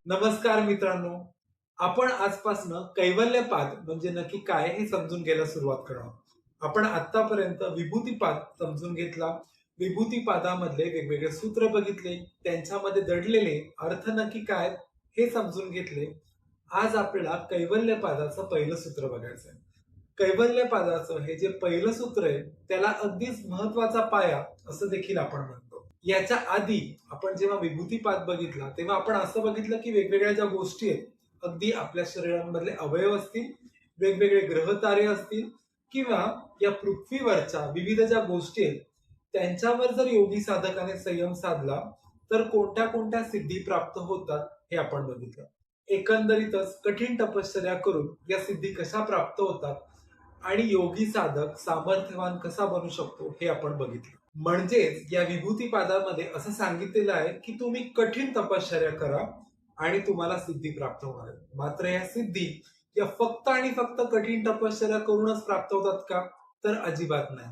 नमस्कार मित्रांनो. आपण आजपासून कैवल्यपाद म्हणजे नक्की काय हे समजून घ्यायला सुरुवात करणार आहोत. आपण आतापर्यंत विभूतिपाद समजून घेतला. विभूतिपादामधले वेगवेगळे सूत्र बघितले, त्यांच्यामध्ये दडलेले अर्थ नक्की काय हे समजून घेतले. आज आपल्याला कैवल्यपादाचं पहिलं सूत्र बघायचं आहे. कैवल्यपादाचं हे जे पहिलं सूत्र आहे त्याला अगदीच महत्वाचा पाया असं देखील आपण म्हणतो. याच्या आधी आपण जेव्हा विभूतिपाद बघितला तेव्हा आपण असं बघितलं की वेगवेगळ्या ज्या गोष्टी आहेत, अगदी आपल्या शरीरामधले अवयव असतील, वेगवेगळे ग्रहतारे असतील किंवा या पृथ्वीवरच्या विविध ज्या गोष्टी आहेत त्यांच्यावर जर योगी साधकाने संयम साधला तर कोणत्या कोणत्या सिद्धी प्राप्त होतात हे आपण बघितलं. एकंदरीतच कठीण तपश्चर्या करून या सिद्धी कशा प्राप्त होतात आणि योगी साधक सामर्थ्यवान कसा बनू शकतो हे आपण बघितलं. म्हणजेच या विभूतिपादामध्ये असं सांगितलेलं आहे की तुम्ही कठीण तपश्चर्या करा आणि तुम्हाला सिद्धी प्राप्त होणार आहे. मात्र या सिद्धी या फक्त आणि फक्त कठीण तपश्चर्या करूनच प्राप्त होतात का? तर अजिबात नाही.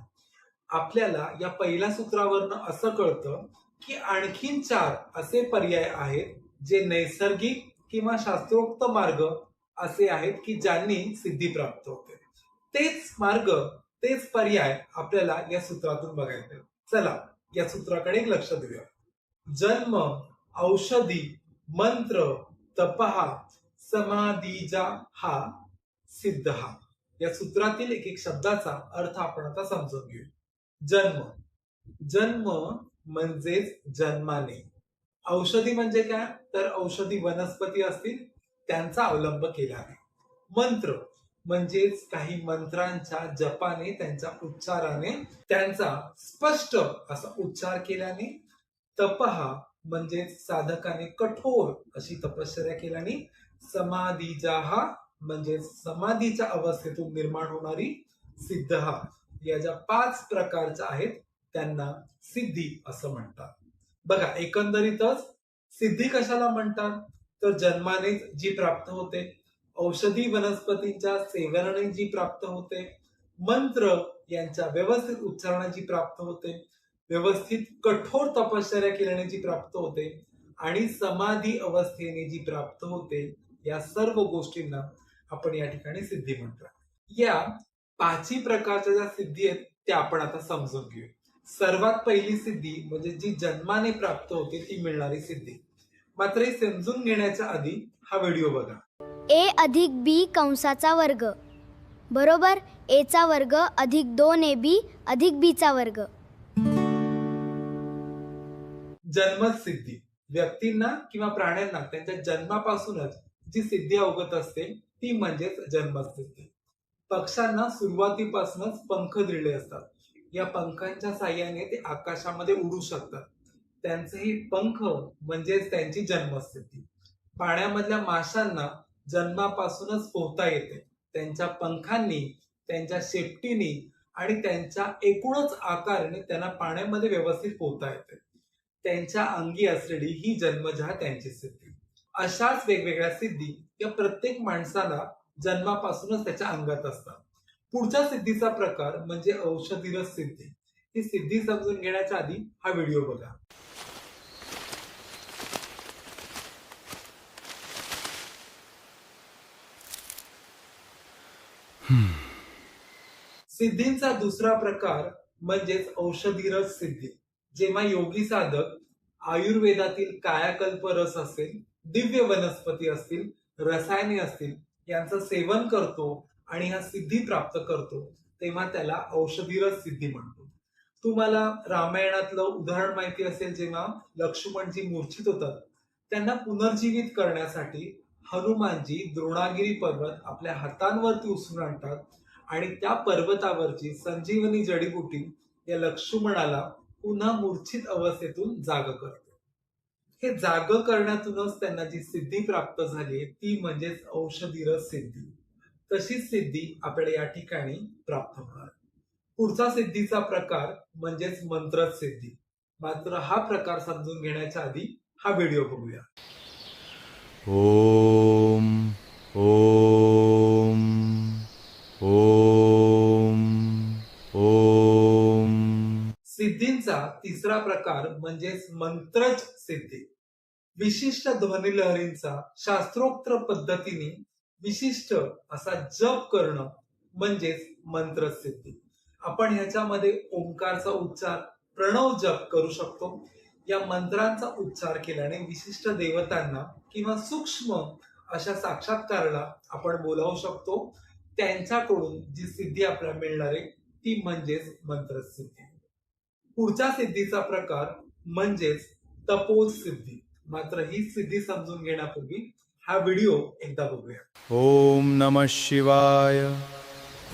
आपल्याला या पहिल्या सूत्रावरनं असं कळतं की आणखीन 4 असे पर्याय आहेत जे नैसर्गिक किंवा शास्त्रोक्त मार्ग असे आहेत की ज्यांनी सिद्धी प्राप्त होते. तेच मार्ग, तेच पर्याय आपल्याला या सूत्रातून बघायचे. चला या सूत्राकडे एक लक्ष देऊया. जन्म, औषधी, मंत्र, तपहा, समाधीजा हा, सिद्धहा. या सूत्रातील एक एक शब्दाचा अर्थ आपण आता समजून घेऊ. जन्म, जन्म म्हणजेच जन्माने. औषधी म्हणजे काय? तर औषधी वनस्पती असतील त्यांचा अवलंब केल्याने. मंत्र म्हणजेच काही मंत्रांच्या जपाने, त्यांच्या उच्चाराने, त्यांचा स्पष्ट असा उच्चार केल्याने. तपहा म्हणजेच साधकाने कठोर अशी तपश्चर्या केल्याने. समाधीजाहा म्हणजेच समाधीच्या अवस्थेतून निर्माण होणारी. सिद्धहा या ज्या 5 प्रकारच्या आहेत त्यांना सिद्धी असं म्हणतात. बघा, एकंदरीतच सिद्धी कशाला म्हणतात? तर जन्मानेच जी प्राप्त होते, औषधी वनस्पतींच्या सेवनाने जी प्राप्त होते, मंत्र यांच्या व्यवस्थित उच्चारणाने जी प्राप्त होते, व्यवस्थित कठोर तपश्चर्या केल्याने जी प्राप्त होते आणि समाधी अवस्थेने जी प्राप्त होते, या सर्व गोष्टींना आपण या ठिकाणी सिद्धी म्हणतो. या 5ही प्रकारच्या ज्या सिद्धी आहेत त्या आपण आता समजून घेऊ. सर्वात पहिली सिद्धी म्हणजे जी जन्माने प्राप्त होते ती मिळणारी सिद्धी. मात्र हे समजून घेण्याच्या आधी हा व्हिडिओ बघा. ए अधिक बी कंसाचा वर्ग बरोबर ए चा वर्ग अधिक 2ab अधिक बी चा वर्ग. जन्मच सिद्धी. व्यक्तींना किंवा प्राण्यांना त्यांच्या जन्मापासूनच जी सिद्धी अवगत असते ती म्हणजेच जन्मसिद्धी. पक्ष्यांना सुरुवातीपासूनच पंख दिलेले असतात. या पंखांच्या साह्याने ते आकाशामध्ये उडू शकतात. त्यांचे हे पंख म्हणजेच त्यांची जन्मस्थिती. पाण्यामधल्या माशांना जन्मापासूनच पोहता येते. त्यांच्या पंखांनी, त्यांच्या शेपटीनी आणि त्यांच्या एकूणच आकाराने त्यांना पाण्यामध्ये व्यवस्थित पोहता येते. त्यांच्या अंगी असलेली ही जन्मजः त्यांची सिद्धी. अशाच वेगवेगळ्या सिद्धी या प्रत्येक माणसाला जन्मापासूनच त्याच्या अंगात असतात. पुढच्या सिद्धीचा प्रकार म्हणजे औषधीरस सिद्धी. ही सिद्धी समजून घेण्याच्या आधी हा व्हिडिओ बघा. सिद्धींचा दुसरा प्रकार म्हणजेच औषधीरस सिद्धी. जेव्हा योगी साधक आयुर्वेदातील कायाकल्प रस असेल, दिव्य वनस्पती असतील, रसायने असतील यांचं सेवन करतो आणि ह्या सिद्धी प्राप्त करतो तेव्हा त्याला औषधीरस सिद्धी म्हणतो. तुम्हाला रामायणातलं उदाहरण माहिती असेल, जेव्हा लक्ष्मणजी मूर्छित होतात त्यांना पुनर्जीवित करण्यासाठी हनुमानजी द्रोणागिरी पर्वत आपल्या हातांवरती उचलून आणतात आणि त्या पर्वतावरची संजीवनी जडीबुटी या लक्ष्मणाला पुन्हा मूर्छित अवस्थेतून जाग करते. हे जाग करण्यातूनच त्यांना जी सिद्धी प्राप्त झाली ती म्हणजेच औषधीरस सिद्धी. तशीच सिद्धी आपल्याला या ठिकाणी प्राप्त होणार. पुढचा सिद्धीचा प्रकार म्हणजेच मंत्रच सिद्धी. मात्र हा प्रकार समजून घेण्याच्या आधी हा व्हिडिओ बघूया. ओम ओम ओम ओम. सिद्धींचा तिसरा प्रकार म्हणजेच मंत्रज सिद्धी. विशिष्ट ध्वनिलहरींचा शास्त्रोक्त पद्धतीने विशिष्ट असा जप करणं म्हणजेच मंत्रसिद्धी. आपण ह्याच्यामध्ये ओंकारचा उच्चार, प्रणव जप करू शकतो. या मंत्रांचा उच्चार केल्याने विशिष्ट देवतांना किंवा सूक्ष्म अशा साक्षात्काराला आपण बोलावू शकतो. त्यांच्याकडून जी सिद्धी आपल्याला मिळणार आहे ती म्हणजेच मंत्रसिद्धी. पुढच्या सिद्धीचा प्रकार म्हणजेच तपोज सिद्धी. मात्र ही सिद्धी समजून घेण्यापूर्वी हा व्हिडिओ एकदा बघूया. ओम नमः शिवाय.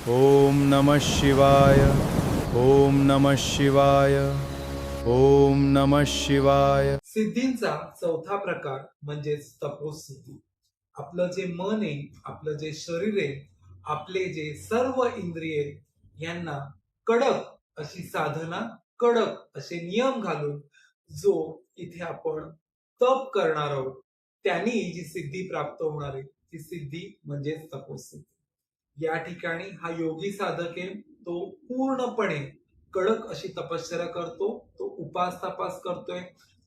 ओम नमः शिवाय. ओम नमः शिवाय. ओम नमः शिवाय. सिद्धींचा चौथा प्रकार म्हणजेच तपोज सिद्धी. आपलं जे मन आहे, आपलं जे शरीर आहे, आपले जे सर्व इंद्रिये यांना कडक अशी साधना, कडक असे नियम घालून जो इथे आपण तप करणार आहोत त्यांनी जी सिद्धी प्राप्त होणार आहे ती सिद्धी म्हणजेच तपोज सिद्धी. या ठिकाणी हा योगी साधक आहे, तो पूर्णपणे कडक अशी तपश्चर्या करतो, तो उपास तपास करतोय.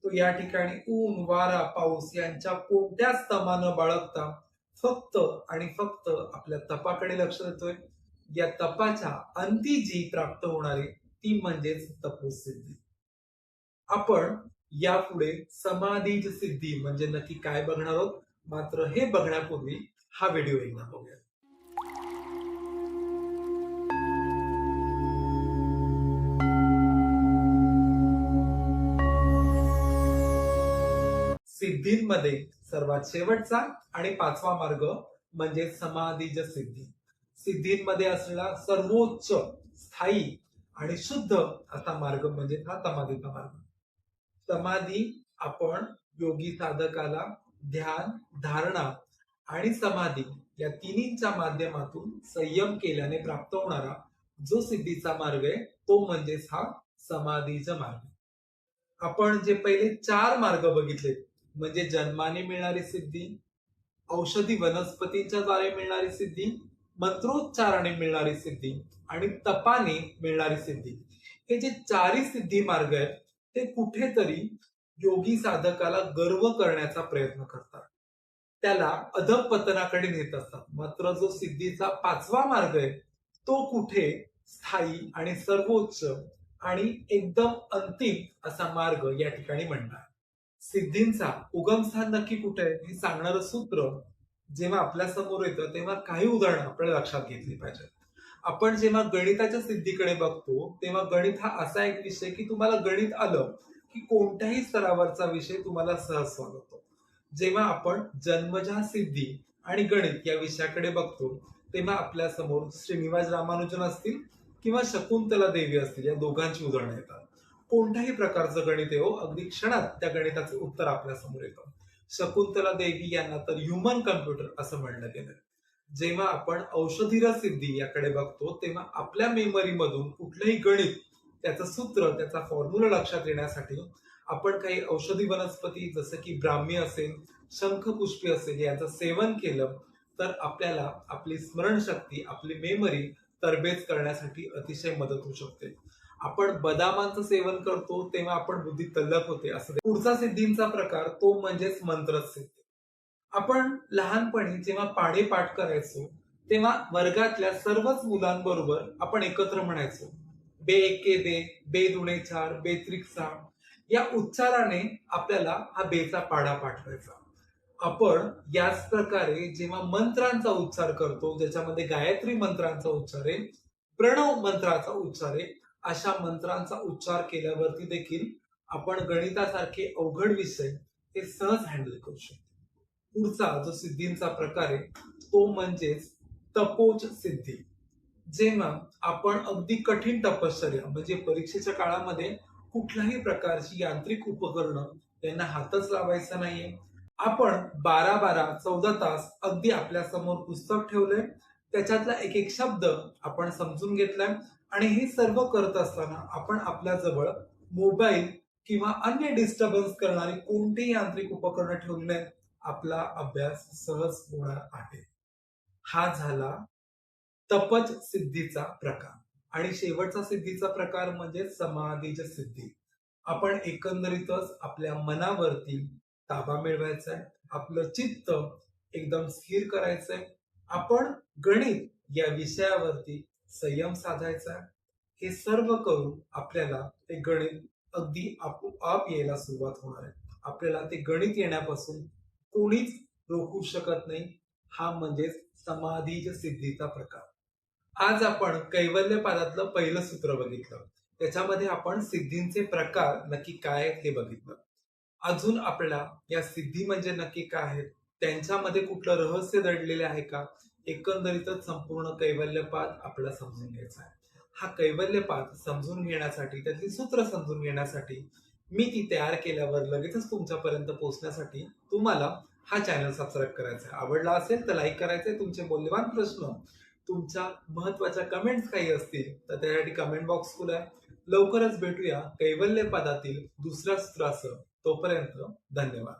तो या ठिकाणी ऊन, वारा, पाऊस यांच्या कोणत्याच तमा न बाळगता फक्त आणि फक्त आपल्या तपाकडे लक्ष देतोय. या तपाच्या अंती जी प्राप्त होणार आहे ती म्हणजेच तपोज सिद्धी. आपण यापुढे समाधीज सिद्धी म्हणजे नक्की काय बघणार आहोत. मात्र हे बघण्यापूर्वी हा व्हिडिओ एकदा बघूया. सिद्धींमध्ये सर्वात शेवटचा आणि पाचवा मार्ग म्हणजे समाधीज सिद्धी. सिद्धींमध्ये असलेला सर्वोच्च, स्थायी आणि शुद्ध असा मार्ग म्हणजे हा समाधीचा मार्ग. समाधी आपण योगी साधकाला ध्यान, धारणा आणि समाधी या तिन्हींच्या माध्यमातून संयम केल्याने प्राप्त होणारा जो सिद्धीचा मार्ग आहे तो म्हणजेच हा समाधीचा मार्ग. आपण जे पहिले 4 मार्ग बघितले म्हणजे जन्माने मिळणारी सिद्धी, औषधी वनस्पतींच्या द्वारे मिळणारी सिद्धी, मंत्रोच्चाराने मिळणारी सिद्धी आणि तपाने मिळणारी सिद्धी, हे जे 4ही सिद्धी मार्ग आहेत ते कुठेतरी योगी साधकाला गर्व करण्याचा प्रयत्न करतात, त्याला अधःपतनाकडे नेत असतात. मात्र जो सिद्धीचा 5वा मार्ग आहे तो कुठे स्थायी आणि सर्वोच्च आणि एकदम अंतिम असा मार्ग या ठिकाणी म्हणतात. सिद्धींचा उगमस्थान नक्की कुठे आहे हे सांगणारं सूत्र जेव्हा आपल्या समोर येतं तेव्हा काही उदाहरणं आपल्याला लक्षात घेतली पाहिजेत. आपण जेव्हा गणिताच्या सिद्धीकडे बघतो तेव्हा गणित हा असा एक विषय की तुम्हाला गणित आलं की कोणत्याही स्तरावरचा विषय तुम्हाला सहज स्वागतो. जेव्हा आपण जन्मजा सिद्धी आणि गणित या विषयाकडे बघतो तेव्हा आपल्या समोर श्रीनिवास रामानुजन असतील किंवा शकुंतला देवी असतील या दोघांची उदाहरणं येतात. कोणत्याही प्रकारचं गणित आहे हो, अगदी क्षणात त्या गणिताचं उत्तर आपल्या समोर येतं. शकुंतला देवी यांना तर ह्युमन कम्प्युटर असं म्हणलं गेलं. जेव्हा आपण औषधीरस सिद्धी याकडे बघतो तेव्हा आपल्या मेमरीमधून कुठलंही गणित, त्याचं सूत्र, त्याचा फॉर्म्युला लक्षात येण्यासाठी आपण काही औषधी वनस्पती जसं की ब्राह्मी असेल, शंखपुष्पी असेल यांचं सेवन केलं तर आपल्याला आपली स्मरणशक्ती, आपली मेमरी तरबेज करण्यासाठी अतिशय मदत होऊ शकते. आपण बदामांचं सेवन करतो तेव्हा आपण बुद्धी तल्लख होते. असं पुढचा सिद्धींचा प्रकार तो म्हणजेच मंत्रसिद्धी. आपण लहानपणी जेव्हा पाढे पाठ करायचो तेव्हा वर्गातल्या सर्वच मुलांबरोबर आपण एकत्र म्हणायचो बे एके बे, बे दुणे 4, बे त्रिक 6 या उच्चाराने आपल्याला हा बेचा पाढा पाठवायचा. आपण याच प्रकारे जेव्हा मंत्रांचा उच्चार करतो ज्याच्यामध्ये गायत्री मंत्रांचा उच्चार आहे, प्रणव मंत्राचा उच्चार आहे, अशा मंत्रांचा उच्चार केल्यावरती देखील आपण गणितासारखे अवघड विषय हे सहज हँडल करू शकतो. पुढचा जो सिद्धींचा प्रकार आहे तो म्हणजेच तपोज सिद्धी. जेव्हा आपण अगदी कठीण तपश्चर्या म्हणजे परीक्षेच्या काळामध्ये कुठल्याही प्रकारची यांत्रिक उपकरणं त्यांना हातच लावायचा नाहीये, आपण 12-12, 14 तास अगदी आपल्या समोर पुस्तक ठेवलंय, त्याच्यातला एक एक शब्द आपण समजून घेतलाय आणि हे सर्व करत असताना आपण आपल्या जवळ मोबाईल किंवा अन्य डिस्टर्बन्स करणारी कोणतीही यांत्रिक उपकरणं ठेवली नाहीत, आपला अभ्यास सहज होणार आहे. हा झाला तपज सिद्धीचा प्रकार. आणि शेवटचा सिद्धीचा प्रकार म्हणजे समाधीज सिद्धी. आपण एकंदरीतच आपल्या मनावरती ताबा मिळवायचा आहे, आपलं चित्त एकदम स्थिर करायचंय. आपण गणित या विषयावरती संयम साधायचा आहे. हे सर्व करून आपल्याला ते गणित अगदी आपोआप यायला सुरुवात होणार आहे. आपल्याला ते गणित येण्यापासून कोणीच रोखू शकत नाही. हा म्हणजेच समाधी सिद्धीचा प्रकार. आज आपण कैवल्यपादातलं पहिलं सूत्र बघितलं. त्याच्यामध्ये आपण सिद्धींचे प्रकार नक्की काय आहेत हे बघितलं. अजून आपल्याला या सिद्धी म्हणजे नक्की काय आहेत, त्यांच्यामध्ये कुठलं रहस्य दडलेले आहे का, एकंदरीतच संपूर्ण कैवल्यपाद आपल्याला समजून घ्यायचा आहे. हा कैवल्यपाद समजून घेण्यासाठी, त्यातली सूत्र समजून घेण्यासाठी मी ती तयार केल्यावर लगेचच तुमच्यापर्यंत पोहोचण्यासाठी तुम्हाला हा चॅनल सबस्क्राईब करायचा आहे. आवडला असेल तर लाईक करायचंय. तुमचे मूल्यवान प्रश्न, तुमच्या महत्वाच्या कमेंट्स काही असतील तर त्यासाठी कमेंट बॉक्स खुला आहे. लवकरच भेटूया कैवल्यपादातील दुसऱ्या सूत्रासह. तोपर्यंत धन्यवाद.